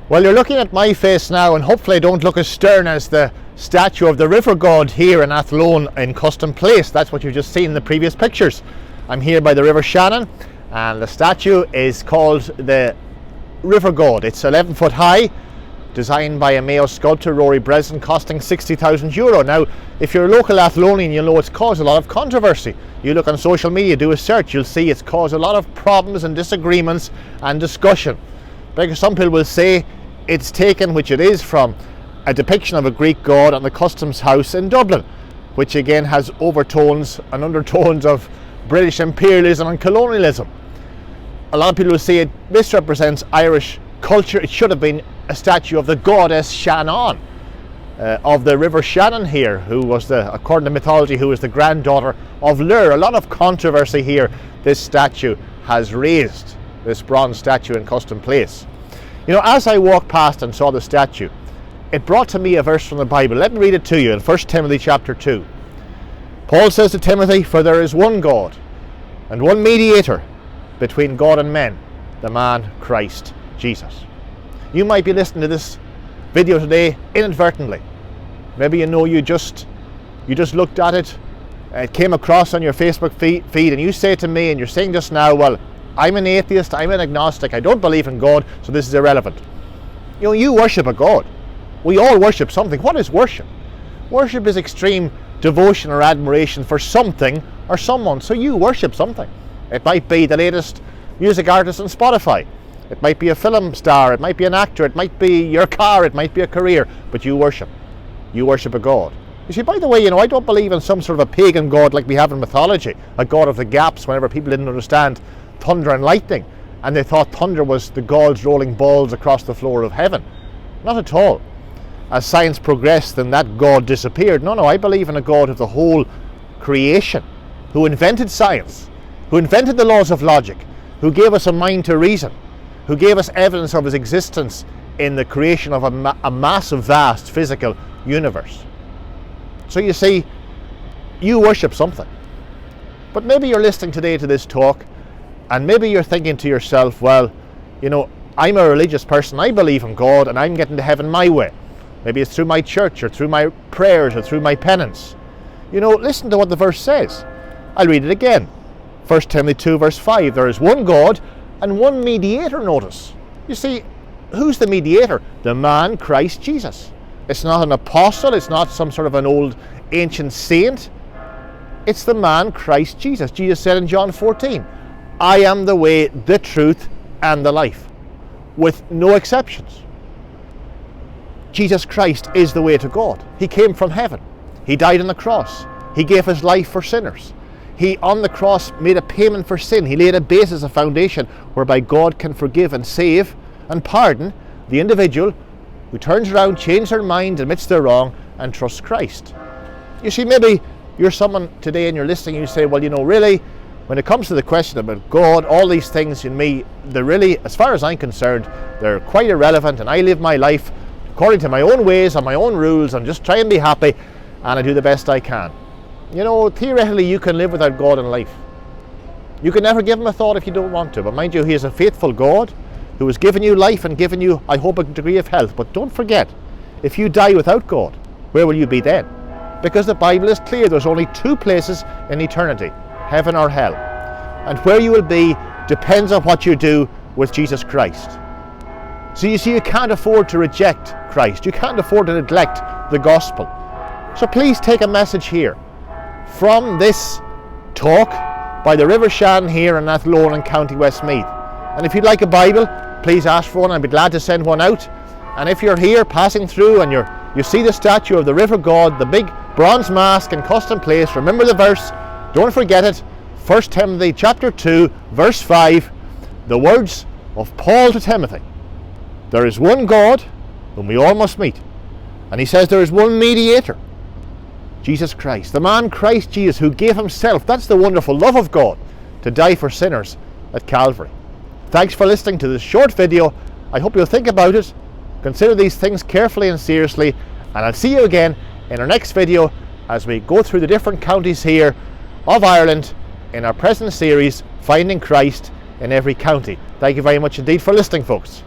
Well, you're looking at my face now, and hopefully I don't look as stern as the statue of the river god here in Athlone in Custom Place. That's what you've just seen in the previous pictures. I'm here by the River Shannon, and the statue is called the river god. It's 11 foot high, designed by a Mayo sculptor, Rory Breslin, costing €60,000. Now, if you're a local Athlonian, you'll know it's caused a lot of controversy. You look on social media, do a search, you'll see it's caused a lot of problems and disagreements and discussion. Because some people will say it's taken, which it is, from a depiction of a Greek god on the customs house in Dublin, which again has overtones and undertones of British imperialism and colonialism. A lot of people will say it misrepresents Irish culture. It should have been a statue of the goddess Shannon, of the River Shannon here, who was, according to mythology, who was the granddaughter of Lir. A lot of controversy here this statue has raised, this bronze statue in Custom Place. You know, as I walked past and saw the statue, it brought to me a verse from the Bible. Let me read it to you in 1 Timothy chapter 2. Paul says to Timothy, "For there is one God and one mediator between God and men, the man Christ Jesus." You might be listening to this video today inadvertently. Maybe you just looked at it, it came across on your Facebook feed, and you say to me, and you're saying just now, well, I'm an atheist, I'm an agnostic, I don't believe in God, so this is irrelevant. You know, you worship a God. We all worship something. What is worship? Worship is extreme devotion or admiration for something or someone. So you worship something. It might be the latest music artist on Spotify. It might be a film star. It might be an actor. It might be your car. It might be a career. But you worship. You worship a God. You see, by the way, you know, I don't believe in some sort of a pagan God like we have in mythology. A God of the gaps, whenever people didn't understand thunder and lightning, and they thought thunder was the gods rolling balls across the floor of heaven. Not at all. As science progressed, then that God disappeared. No, I believe in a God of the whole creation, who invented science, who invented the laws of logic, who gave us a mind to reason, who gave us evidence of his existence in the creation of a massive, vast physical universe. So you see, you worship something. But maybe you're listening today to this talk, and maybe you're thinking to yourself, well, you know, I'm a religious person, I believe in God, and I'm getting to heaven my way. Maybe it's through my church, or through my prayers, or through my penance. You know, listen to what the verse says. I'll read it again. 1 Timothy 2 verse 5. There is one God and one mediator, notice. You see, who's the mediator? The man Christ Jesus. It's not an apostle, it's not some sort of an old ancient saint. It's the man Christ Jesus. Jesus said in John 14, "I am the way, the truth, and the life," with no exceptions. Jesus Christ is the way to God. He came from heaven. He died on the cross. He gave his life for sinners. He, on the cross, made a payment for sin. He laid a basis, a foundation, whereby God can forgive and save and pardon the individual who turns around, changes their mind, admits they're wrong, and trusts Christ. You see, maybe you're someone today and you're listening and you say, well, you know, really, when it comes to the question about God, all these things in me, they're really, as far as I'm concerned, they're quite irrelevant, and I live my life according to my own ways and my own rules, and just try and be happy, and I do the best I can. You know, theoretically you can live without God in life. You can never give him a thought if you don't want to, but mind you, he is a faithful God who has given you life and given you, I hope, a degree of health. But don't forget, if you die without God, where will you be then? Because the Bible is clear, there's only two places in eternity, heaven or hell. And where you will be depends on what you do with Jesus Christ. So you see, you can't afford to reject Christ. You can't afford to neglect the gospel. So please take a message here from this talk by the River Shannon here in Athlone in County Westmeath. And if you'd like a Bible, please ask for one. I'd be glad to send one out. And if you're here passing through and you see the statue of the river god, the big bronze mask in Custom Place, remember the verse, don't forget it, 1 Timothy chapter 2 verse 5, the words of Paul to Timothy. There is one God whom we all must meet. And he says there is one mediator, Jesus Christ, the man Christ Jesus, who gave himself, that's the wonderful love of God, to die for sinners at Calvary. Thanks for listening to this short video. I hope you'll think about it, consider these things carefully and seriously, and I'll see you again in our next video as we go through the different counties here of Ireland in our present series, Finding Christ in Every County. Thank you very much indeed for listening, folks.